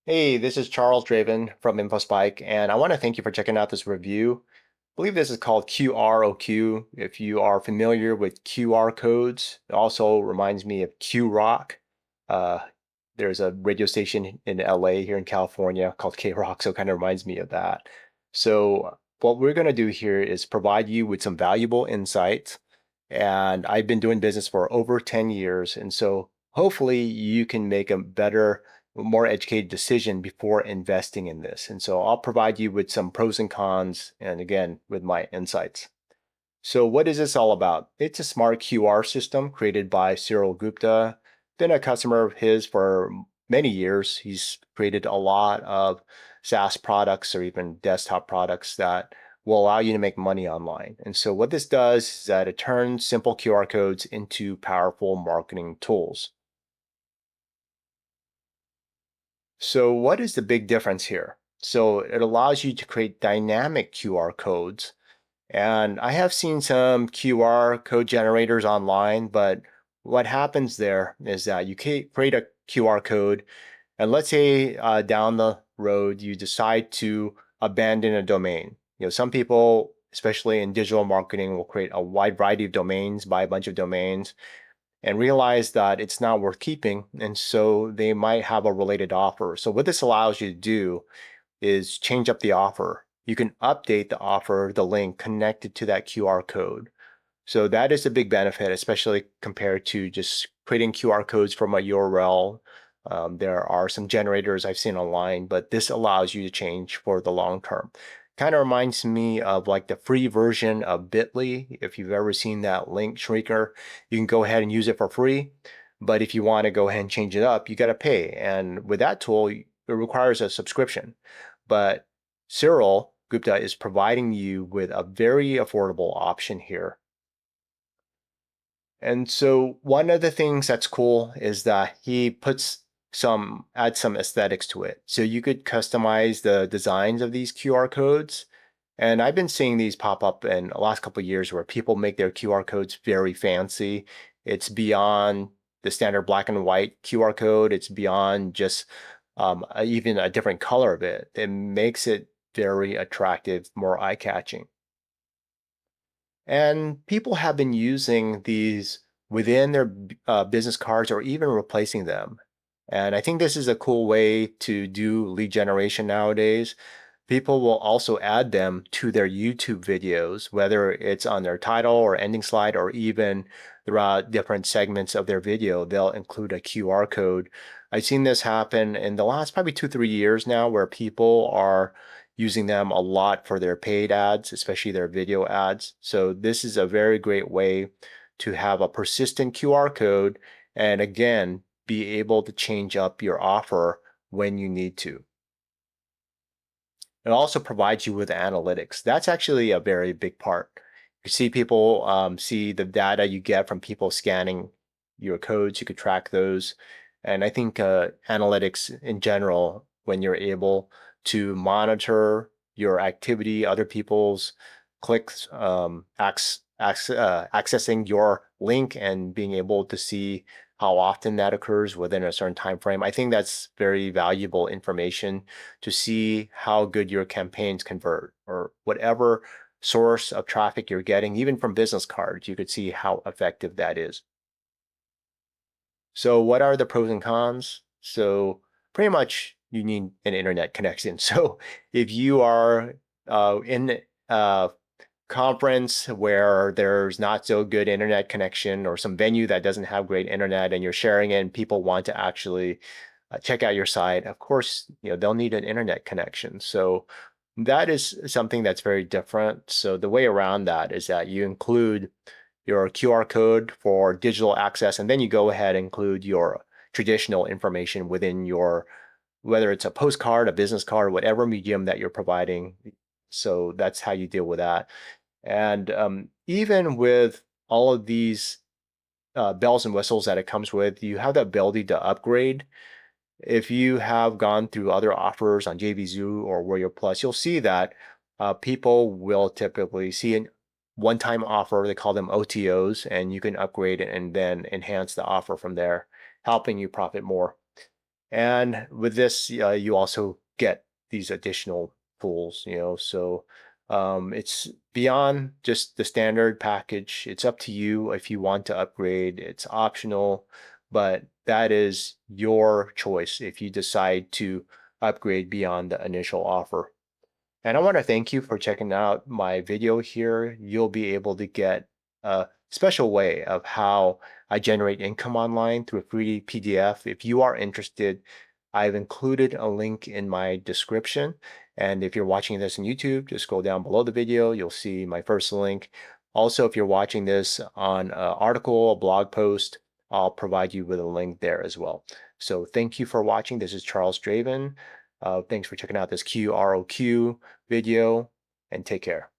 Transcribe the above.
Hey, this is Charles Draven from InfoSpike, and I want to thank you for checking out this review. I believe this is called QROQ. If you are familiar with QR codes, it also reminds me of QROQ. Uh, there's a radio station in LA here in California called KROQ, so it kind of reminds me of that. So what we're going to do here is provide you with some valuable insights. And I've been doing business for over 10 years, and so hopefully you can make a better, more educated decision before investing in this. And so I'll provide you with some pros and cons, and again, with my insights. So what is this all about? It's a smart QR system created by Cyril Gupta. Been a customer of his for many years. He's created a lot of SaaS products or even desktop products that will allow you to make money online. And so what this does is that it turns simple QR codes into powerful marketing tools. So what is the big difference here? So it allows you to create dynamic QR codes. And I have seen some QR code generators online, but what happens there is that you create a QR code, and let's say down the road you decide to abandon a domain. Some people, especially in digital marketing, will create a wide variety of domains, buy a bunch of domains, and realize that it's not worth keeping, and so they might have a related offer. So what this allows you to do is change up the offer. You can update the offer, the link connected to that QR code. So that is a big benefit, especially compared to just creating QR codes from a URL. There are some generators I've seen online, but this allows you to change for the long term. Kind of reminds me of like the free version of Bitly. If you've ever seen that link shrinker, you can go ahead and use it for free. But if you want to go ahead and change it up, you got to pay. And with that tool, it requires a subscription. But Cyril Gupta is providing you with a very affordable option here. And so one of the things that's cool is that he adds some aesthetics to it. So you could customize the designs of these QR codes. And I've been seeing these pop up in the last couple of years where people make their QR codes very fancy. It's beyond the standard black and white QR code. It's beyond just even a different color of it. It makes it very attractive, more eye-catching. And people have been using these within their business cards or even replacing them. And I think this is a cool way to do lead generation nowadays. People will also add them to their YouTube videos, whether it's on their title or ending slide, or even throughout different segments of their video, they'll include a QR code. I've seen this happen in the last probably 2, 3 years now, where people are using them a lot for their paid ads, especially their video ads. So this is a very great way to have a persistent QR code and again, be able to change up your offer when you need to. It also provides you with analytics. That's actually a very big part. You see people see the data you get from people scanning your codes. You could track those. And I think analytics in general, when you're able to monitor your activity, other people's clicks, accessing your link and being able to see how often that occurs within a certain time frame. I think that's very valuable information to see how good your campaigns convert or whatever source of traffic you're getting, even from business cards, you could see how effective that is. So what are the pros and cons? So pretty much you need an internet connection. So if you are in a conference where there's not so good internet connection or some venue that doesn't have great internet and you're sharing it and people want to actually check out your site, of course, they'll need an internet connection. So that is something that's very different. So the way around that is that you include your QR code for digital access, and then you go ahead and include your traditional information within your, whether it's a postcard, a business card, whatever medium that you're providing. So that's how you deal with that. And even with all of these bells and whistles that it comes with, you have the ability to upgrade. If you have gone through other offers on JVZoo or Warrior Plus, you'll see that people will typically see a one-time offer. They call them OTOs, and you can upgrade it and then enhance the offer from there, helping you profit more. And with this, you also get these additional tools, so it's beyond just the standard package. It's up to you if you want to upgrade. It's optional, but that is your choice if you decide to upgrade beyond the initial offer. And I want to thank you for checking out my video here. You'll be able to get a special way of how I generate income online through a free PDF. If you are interested, I've included a link in my description. And if you're watching this on YouTube, just scroll down below the video. You'll see my first link. Also, if you're watching this on an article, a blog post, I'll provide you with a link there as well. So thank you for watching. This is Charles Draven. Thanks for checking out this QROQ video, and take care.